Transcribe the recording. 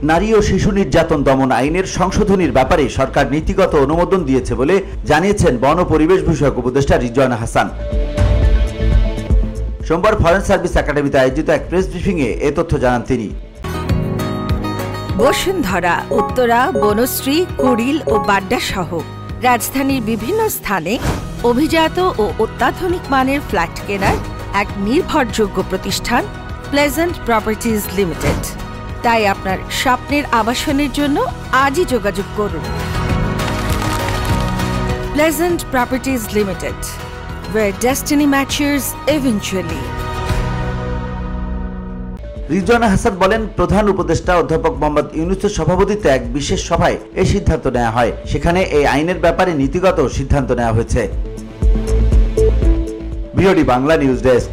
নারী ও শিশু নির্যাতন দমন আইনের সংশোধনীর ব্যাপারে সরকার নীতিগত অনুমোদন দিয়েছে বলে জানিয়েছেন বন ও পরিবেশ বিষয়ক উপদেষ্টা রিজওয়ানা হাসান। সোমবার ফরেন সার্ভিস একাডেমিতে আয়োজিত এক প্রেস ব্রিফিংয়ে এ তথ্য জানান তিনি। বসুন্ধরা, উত্তরা, বনশ্রী, কুড়িল ও বাড্ডা সহ রাজধানীর বিভিন্ন স্থানে অভিজাত ও অত্যাধুনিক মানের ফ্ল্যাট কেনার এক নির্ভরযোগ্য প্রতিষ্ঠান প্লেজেন্ট প্রপার্টিজ লিমিটেড। তাই আপনার স্বপ্নের আবাসনের জন্য আজই যোগাযোগ করুন। Pleasant properties limited, where destiny matches eventually. Rizwana Hasan বলেন, প্রধান উপদেষ্টা অধ্যাপক মোহাম্মদ ইউনূসের সভাপতিত্বে এক বিশেষ সভায় এই সিদ্ধান্ত নেওয়া হয়। সেখানে এই আইনের ব্যাপারে নীতিগত সিদ্ধান্ত নেওয়া হয়েছে। BOD Bangla news desk.